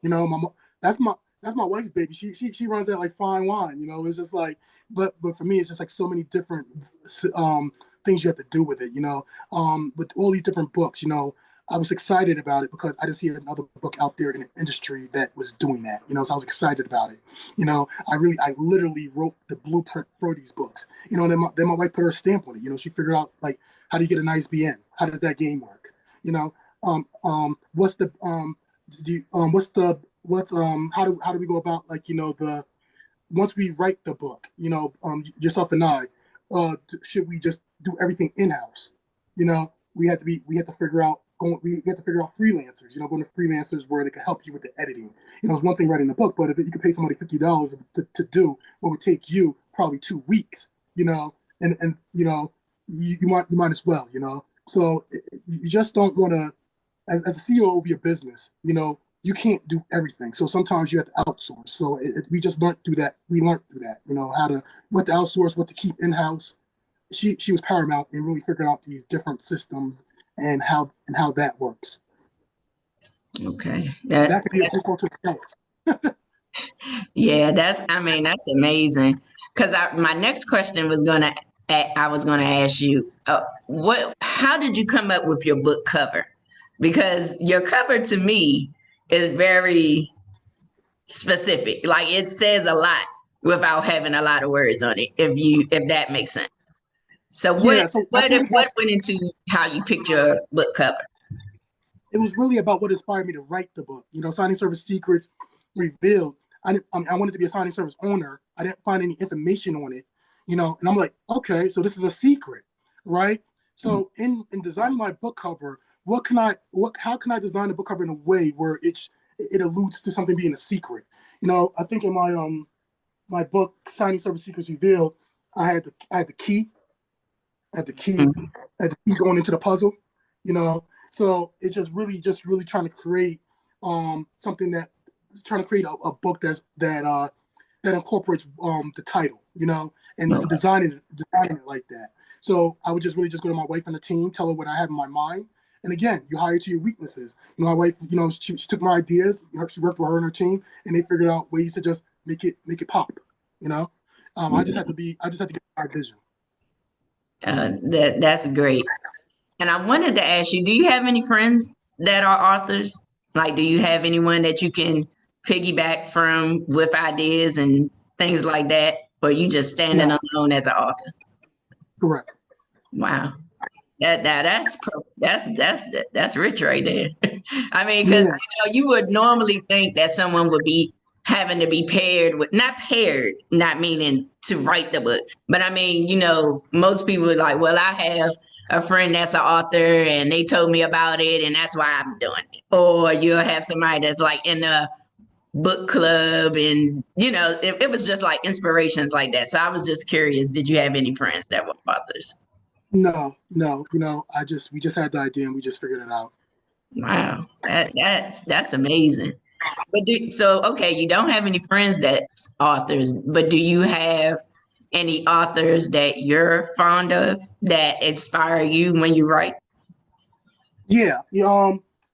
my that's my that's my wife's baby. She runs that like fine wine. It's just like, but for me, it's just like so many different things you have to do with it. With all these different books. I was excited about it because I didn't see another book out there in the industry that was doing that. So I was excited about it. I literally wrote the blueprint for these books. And then my wife put her stamp on it. She figured out like, how do you get an ISBN? How does that game work? What's the how do we go about, like, the once we write the book, yourself and I, should we just do everything in house? We had to figure out freelancers, going to freelancers where they could help you with the editing. It's one thing writing a book, but if you could pay somebody $50 to do what would take you probably 2 weeks, and you might as well, so you just don't want to, as a CEO of your business, you can't do everything. So sometimes you have to outsource. So we just learned through that. We learned through that, what to outsource, what to keep in house. She was paramount in really figuring out these different systems and how that works. Okay, That could be a book to itself. yeah, that's amazing. Because my next question was I was gonna ask you, how did you come up with your book cover? Because your cover to me is very specific. Like it says a lot without having a lot of words on it. If that makes sense. So Yeah. So what went into how you picked your book cover? it was really about what inspired me to write the book. Signing service secrets revealed. I wanted to be a signing service owner. I didn't find any information on it, and I'm like, okay, so this is a secret, right? So in designing my book cover, how can I design a book cover in a way where it alludes to something being a secret? I think in my book, Signing Service Secrets Revealed, I had the key, I had the key, Mhm. I had the key going into the puzzle, you know. So it's just really trying to create something that trying to create a book that incorporates the title, and designing it like that. So I would just really just go to my wife and the team, tell her what I have in my mind. And again, you hire to your weaknesses. My wife, she took my ideas. She worked with her and her team, and they figured out ways to just make it pop. I just had to get our vision. That's great. And I wanted to ask you, do you have any friends that are authors? Like, do you have anyone that you can piggyback from with ideas and things like that? Or you just standing No, alone as an author? correct. Wow. That's rich right there. I mean, because Yeah, you would normally think that someone would be having to be paired with, not paired, not meaning to write the book, but I mean, most people are like, well, I have a friend that's an author and they told me about it and that's why I'm doing it. Or you'll have somebody that's like in a book club and it was just like inspirations like that. So I was just curious, did you have any friends that were authors? no. We just had the idea and we just figured it out. Wow, that's amazing. But okay, you don't have any friends that's authors, but do you have any authors that you're fond of that inspire you when you write? Yeah,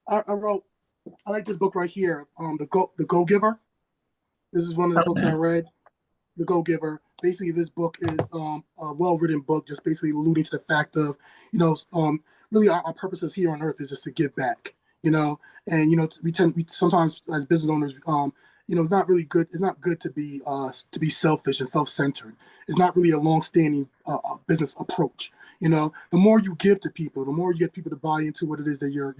I wrote. I like this book right here. The Go Giver. This is one of the books I Okay. read. The Go Giver. Basically, this book is a well written book, just basically alluding to the fact of, really our purpose is here on earth is just to give back, and we sometimes as business owners, it's not really good. It's not good to be selfish and self centered. It's not really a long standing business approach. The more you give to people, the more you get people to buy into what it is that you're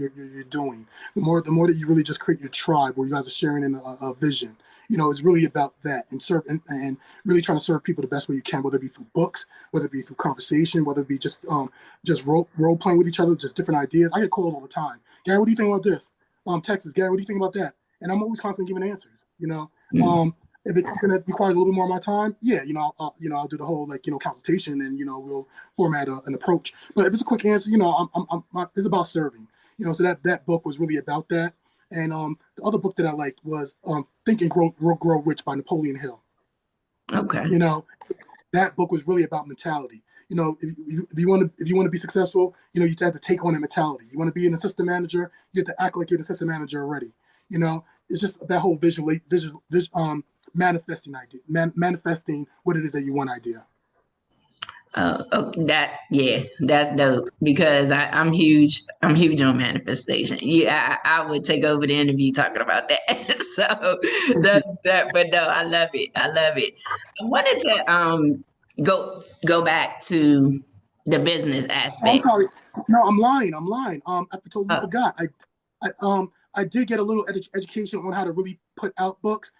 doing. The more that you really just create your tribe where you guys are sharing in a vision. It's really about that and and really trying to serve people the best way you can, whether it be through books, whether it be through conversation, whether it be just role playing with each other, just different ideas. I get calls all the time. Gary, what do you think about this? Texas, Gary, what do you think about that? And I'm always constantly giving answers. Mm. If it's something that requires a little bit more of my time, yeah, I'll do the whole consultation and we'll format an approach. But if it's a quick answer, it's about serving. So that book was really about that. And the other book that I liked was Think and Grow Rich by Napoleon Hill. Okay. You know, that book was really about mentality. If you want to be successful, you have to take on a mentality. You want to be an assistant manager, you have to act like you're an assistant manager already. It's just that whole manifesting what it is that you want idea. Yeah, that's dope because I'm huge. I'm huge on manifestation. Yeah, I would take over the interview talking about that. So that's that. But no, I love it. I love it. I wanted to go back to the business Oh, I'm aspect. sorry. No, I'm lying. I'm lying. I totally Oh, forgot. I did get a little education on how to really put out books.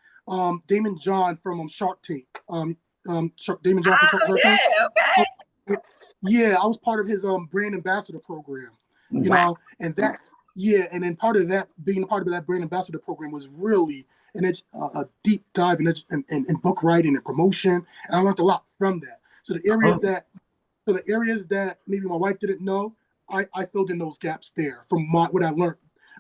Damon John from Shark Tank. Damon John from Shark Tank. yeah. Um, Okay. yeah, I was part of his brand ambassador program. Wow. And that and then part of that being a part of that brand ambassador program was really a deep dive in book writing and promotion, and I learned a lot from that. Oh, So the areas that maybe my wife didn't know, I filled in those gaps there from what I learned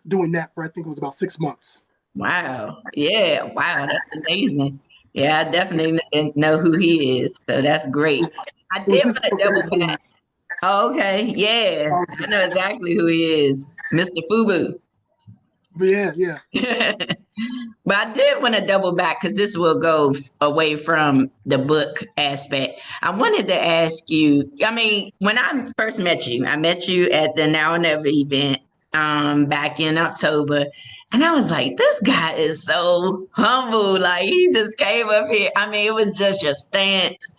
doing that for I think it was about 6 months. wow. Yeah. Wow. That's amazing. Yeah, I definitely know who he is. So that's great. I It was did his want to book that double was doing back. Oh, okay. Yeah. I know exactly who he is. Mr. Fubu. but yeah. But I did want to double back because this will go away from the book aspect. I wanted to ask you, I mean, when I first met you, I met you at the Now or Never event back in October. And I was like, this guy is so humble. Like he just came up here. I mean, it was just your stance.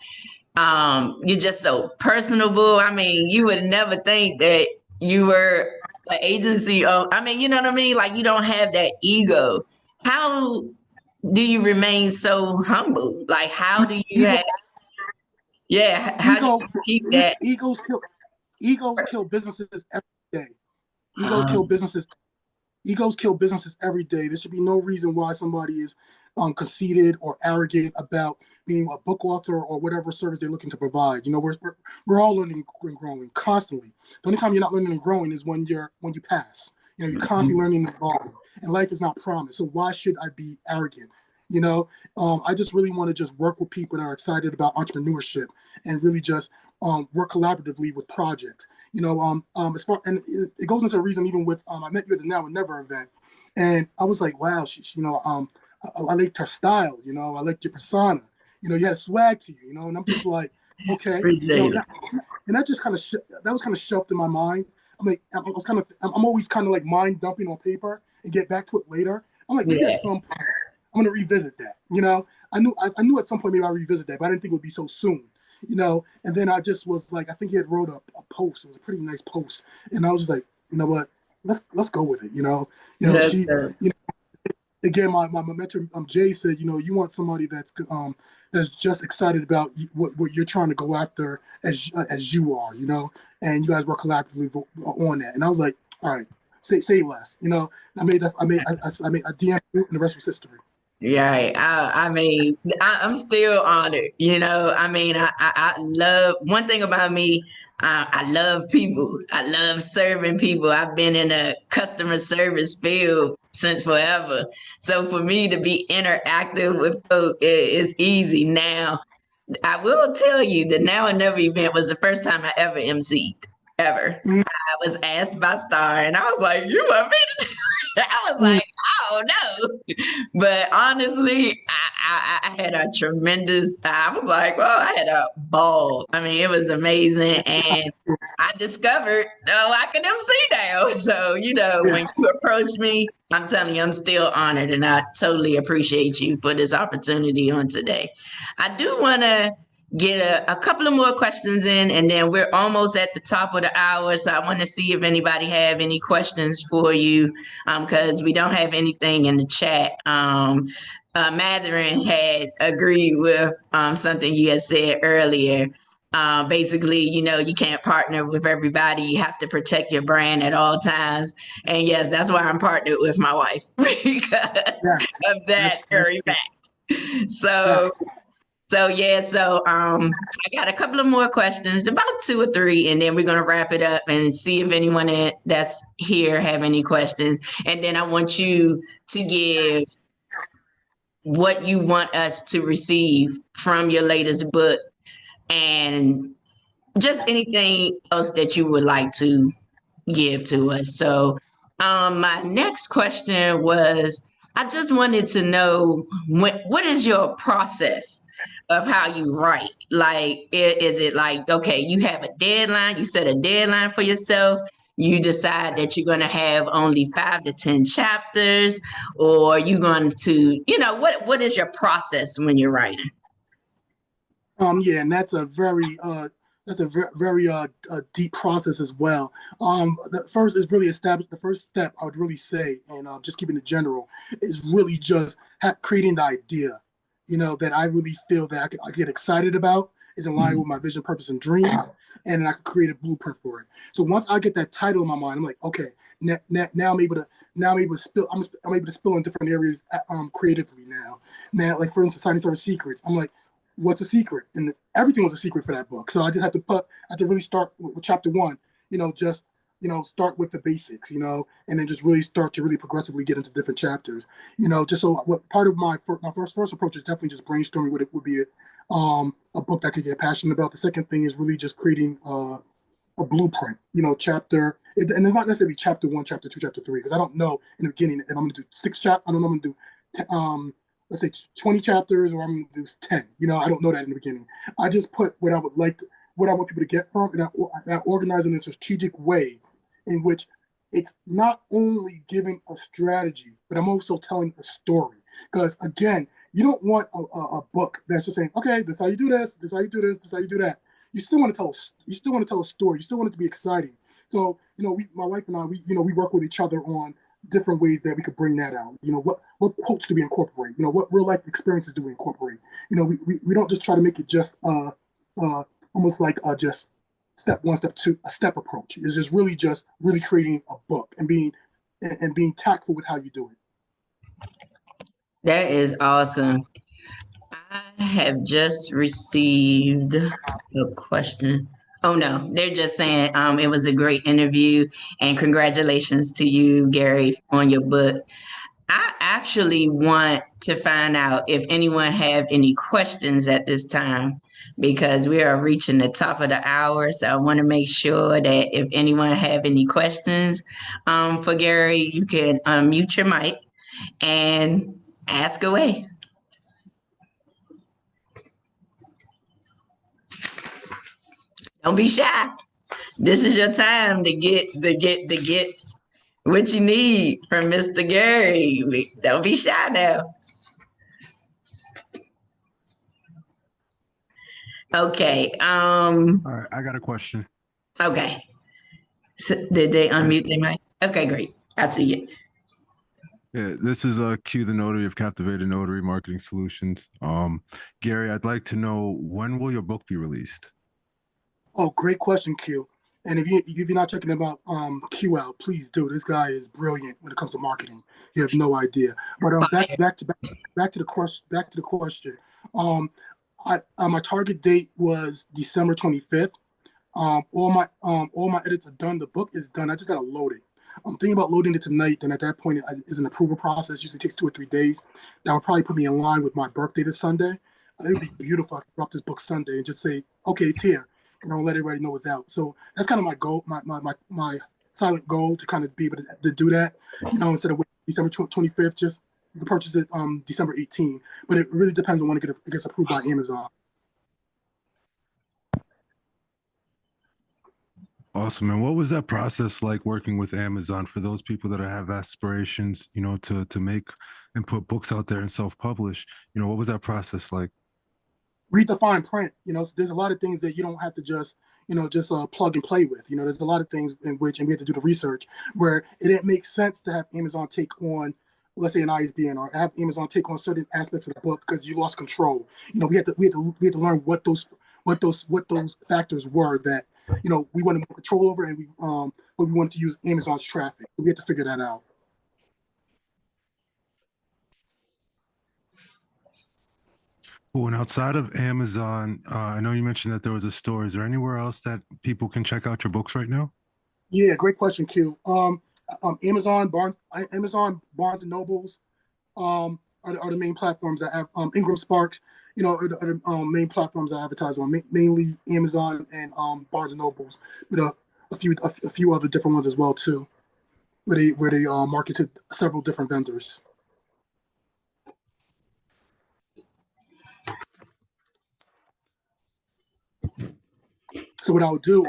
You're just so personable. I mean, you would never think that you were an agency. I mean, you know what I mean? Like you don't have that ego. How do you remain so humble? Like, how do you Ego, have, yeah, how do ego, you keep that? egos kill businesses every day. Egos kill Um, businesses Egos kill businesses every day. There should be no reason why somebody is conceited or arrogant about being a book author or whatever service they're looking to provide. We're all learning and growing constantly. The only time you're not learning and growing is when you pass. You're constantly learning and evolving, and life is not promised. So why should I be arrogant? I just really want to just work with people that are excited about entrepreneurship and really just work collaboratively with projects. As far and it goes into a reason even with I met you at the Now and Never event, and I was like, wow, I liked her style. I liked your persona. You had a swag to you. And I'm just like, okay, appreciate it. and that just kind of that was kind of shelved in my mind. I'm always kind of like mind dumping on paper and get back to it later. I'm like, maybe at Yeah. some point I'm gonna revisit that. I knew at some point maybe I'll revisit that, but I didn't think it would be so soon. And then I just was like, I think he had wrote a post. It was a pretty nice post, and I was just like, you know what, let's go with it. That's, She, again, my mentor Jay said, you want somebody that's just excited about what you're trying to go after as you are, and you guys work collaboratively on that. And I was like, all right, say less. I DM you, and the rest was history. right. I mean, I'm still honored. I mean, I love one thing about me. I love people. I love serving people. I've been in a customer service field since forever. So for me to be interactive with folk is easy now. I will tell you the Now and Never event was the first time I ever emceed, ever. Mm, I was asked by Star, and I was like, "You want me to?" I was mm, like, "Oh no!" But honestly, I had a tremendous. I was like, "Well, I had a ball." I mean, it was amazing, and I discovered, oh, I can MC now. So yeah. when you approached me, I'm telling you, I'm still honored, and I totally appreciate you for this opportunity on today. I do want to get a couple of more questions in, and then we're almost at the top of the hour. So I want to see if anybody have any questions for you, because we don't have anything in the chat. Matherin had agreed with something you had said earlier. Basically, you can't partner with everybody. You have to protect your brand at all times. And yes, that's why I'm partnered with my wife because Yeah, of that that's very true. fact. Yeah. I got a couple of more questions, about two or three, and then we're gonna wrap it up and see if anyone that's here have any questions. And then I want you to give what you want us to receive from your latest book and just anything else that you would like to give to us. So, my next question was, I just wanted to know what is your process of how you write? Like, is it like, okay, you have a deadline, you set a deadline for yourself, you decide that you're going to have only 5 to 10 chapters, or you're going to, what is your process when you're writing? Yeah, and that's a very deep process as well. The first is really established. The first step I would really say, and just keeping it general, is really just creating the idea. That I really feel that I get excited about, is in line with my vision, purpose, and dreams, and I can create a blueprint for it. So once I get that title in my mind, I'm like, okay, now I'm able to spill. I'm able to spill in different areas creatively now. Now, like for instance, Signing Service Secrets. I'm like, what's a secret? And everything was a secret for that book. So I just had to really start with chapter one, just, start with the basics, and then just really start to really progressively get into different chapters, just so what part of my first approach is definitely just brainstorming what it would be a book that I could get passionate about. The second thing is really just creating a blueprint, and it's not necessarily chapter one, chapter two, chapter three, because I don't know in the beginning if I'm going to do I don't know if I'm going to do let's say 20 chapters or I'm going to do 10. I don't know that in the beginning. I just put what I want people to get from, and I organize it in a strategic way in which it's not only giving a strategy, but I'm also telling a story. Because again, you don't want a book that's just saying, okay, this is how you do this, this is how you do this, this is how you do that. You still want to tell a story. You still want it to be exciting. So, my wife and I, we work with each other on different ways that we could bring that out. What quotes do we incorporate? What real life experiences do we incorporate? We don't just try to make it just almost like just step one, step two, a step approach. It's just really creating a book and being tactful with how you do it. That is awesome. I have just received a question. Oh no, they're just saying it was a great interview and congratulations to you, Gary, on your book. I actually want to find out if anyone have any questions at this time because we are reaching the top of the hour. So I want to make sure that if anyone have any questions for Gary, you can unmute your mic and ask away. Don't be shy. This is your time to get what you need from Mr. Gary. Don't be shy now. Okay. All right, I got a question. Okay. So did they Uh, unmute their mic? Okay, great. I see it. Yeah, this is Q, the Notary of Captivated Notary Marketing Solutions. Gary, I'd like to know, when will your book be released? Oh, great question, Q. And if you're not checking about Q out, please do. This guy is brilliant when it comes to marketing. You have no idea. But back to the question. My target date was December 25th. All my edits are done. The book is done. I just gotta load it. I'm thinking about loading it tonight. Then at that point, it is an approval process. Usually takes 2 or 3 days. That would probably put me in line with my birthday this Sunday. It would be beautiful if I could drop this book Sunday and just say, okay, it's here, and I'll let everybody know it's out. So that's kind of my goal, my silent goal, to kind of be able to do that. Instead of waiting December 25th, just you can purchase it December 18th. But it really depends on when it gets approved by Amazon. Awesome. And what was that process like working with Amazon for those people that have aspirations, to make and put books out there and self-publish? What was that process like? Read the fine print. There's a lot of things that you don't have to just plug and play with. There's a lot of things in which, and we have to do the research, where it didn't make sense to have Amazon take on, let's say, an ISBN, or have Amazon take on certain aspects of the book because you lost control. We had to learn what those factors were that we wanted more control over, and but we wanted to use Amazon's traffic. So we had to figure that out. Cool. And outside of Amazon, I know you mentioned that there was a store. Is there anywhere else that people can check out your books right now? Yeah, great question, Q. Amazon, Barnes and Nobles, are the main platforms that have Ingram Sparks. Are the main platforms I advertise on. Mainly Amazon and Barnes and Nobles, with a few other different ones as well too, where they market to several different vendors. So what I'll do,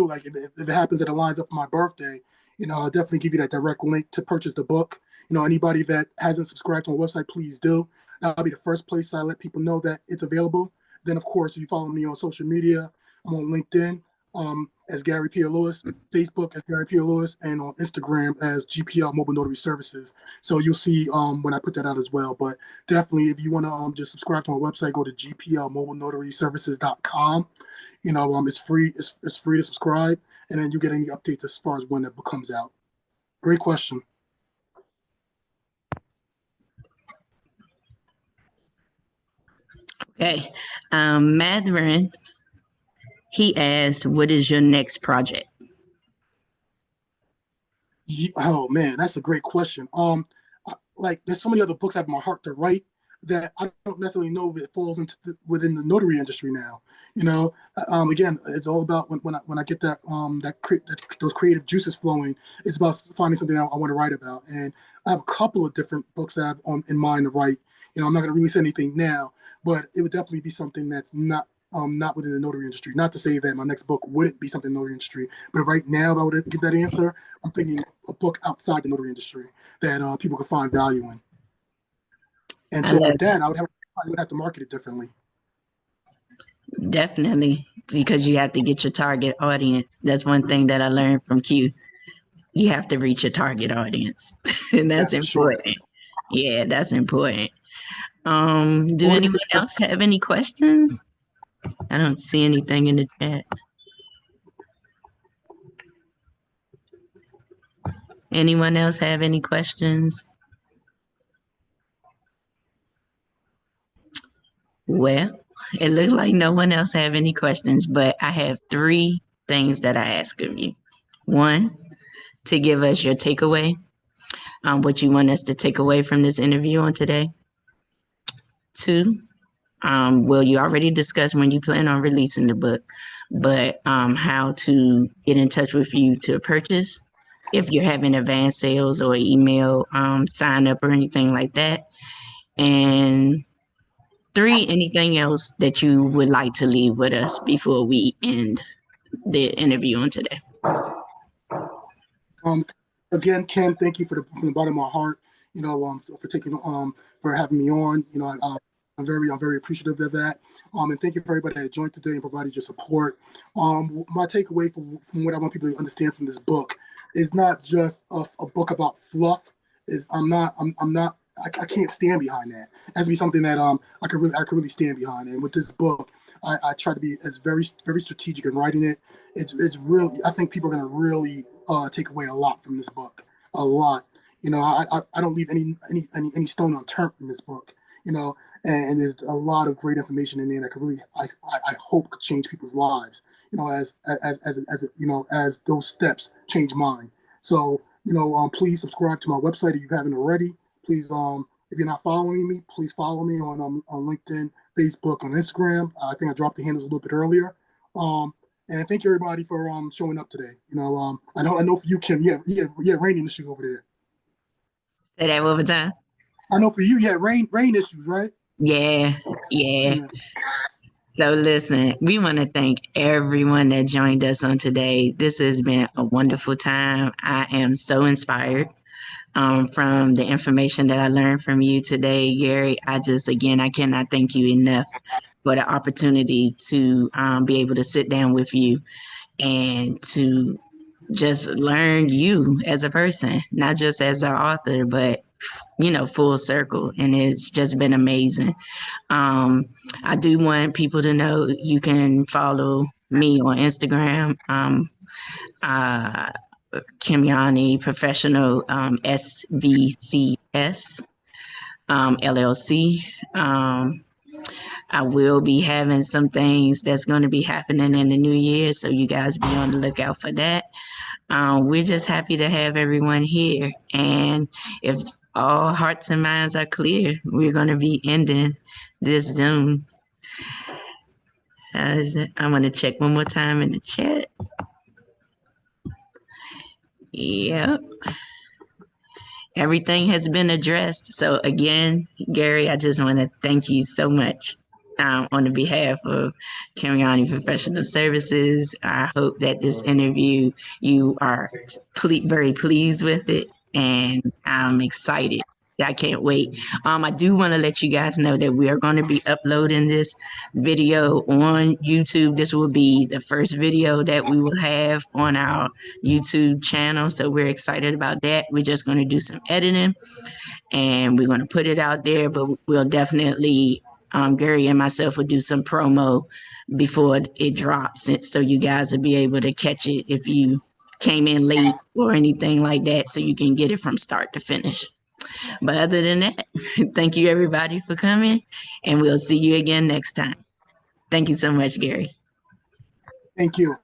like if it happens that it lines up for my birthday, I'll definitely give you that direct link to purchase the book. Anybody that hasn't subscribed to my website, please do. That'll be the first place I let people know that it's available. Then, of course, if you follow me on social media, I'm on LinkedIn as Gary Pierre-Louis, Facebook as Gary Pierre-Louis, and on Instagram as GPL Mobile Notary Services. So you'll see when I put that out as well. But definitely, if you want to just subscribe to my website, go to gplmobilenotaryservices.com. It's free. It's free to subscribe, and then you get any updates as far as when it comes out. Great question. Okay. Matherin, he asked, what is your next project? Oh man, that's a great question. Like there's so many other books I have in my heart to write that I don't necessarily know if it falls within the notary industry now. Again, it's all about when I get those creative juices flowing. It's about finding something I want to write about, and I have a couple of different books that I have in mind to write. I'm not going to release anything now, but it would definitely be something that's not within the notary industry. Not to say that my next book wouldn't be something in the notary industry, but right now, if I would give that answer, I'm thinking a book outside the notary industry that people could find value in. And so with that, I would have to market it differently. Definitely, because you have to get your target audience. That's one thing that I learned from Q. You have to reach your target audience, and that's important. Sure. Yeah, that's important. Do anyone else have any questions? I don't see anything in the chat. Anyone else have any questions? Well, it looks like no one else have any questions, but I have 3 things that I ask of you. 1, to give us your takeaway, what you want us to take away from this interview on today. 2, well, you already discussed when you plan on releasing the book, but how to get in touch with you to purchase, if you're having advanced sales or email sign up or anything like that. And 3, anything else that you would like to leave with us before we end the interview on today. Again, Ken, thank you from the bottom of my heart, for taking for having me on. I'm very appreciative of that. And thank you for everybody that joined today and provided your support. My takeaway from what I want people to understand from this book is not just a book about fluff. I can't stand behind that. It has to be something that I could really stand behind. And with this book, I try to be as very strategic in writing it. It's really, I think people are going to really take away a lot from this book. A lot. I don't leave any stone unturned from this book. and there's a lot of great information in there that could really, I hope, could change people's lives. As those steps change mine. So, please subscribe to my website if you haven't already. Please, if you're not following me, please follow me on LinkedIn, Facebook, on Instagram. I think I dropped the handles a little bit earlier. And I thank everybody for showing up today. I know for you, Kim, you had rain issues over there. Say that one more time. I know for you, you had rain issues, right? Yeah. So listen, we want to thank everyone that joined us on today. This has been a wonderful time. I am so inspired from the information that I learned from you today, Gary. I cannot thank you enough for the opportunity to be able to sit down with you and to just learn you as a person, not just as an author, but full circle. And it's just been amazing. I do want people to know you can follow me on Instagram, Kim Yani Professional SVCS LLC. I will be having some things that's going to be happening in the new year, so you guys be on the lookout for that. We're just happy to have everyone here, and if all hearts and minds are clear, we're going to be ending this Zoom. I'm going to check one more time in the chat. Yep. Everything has been addressed. So again, Gary, I just want to thank you so much on the behalf of Yani Professional Services. I hope that this interview, you are very pleased with it, and I'm excited. I can't wait. I do want to let you guys know that we are going to be uploading this video on YouTube. This will be the first video that we will have on our YouTube channel. So we're excited about that. We're just going to do some editing and we're going to put it out there, but we'll definitely, Gary and myself will do some promo before it drops, so you guys will be able to catch it if you came in late or anything like that, so you can get it from start to finish. But other than that, thank you everybody for coming, and we'll see you again next time. Thank you so much, Gary. Thank you.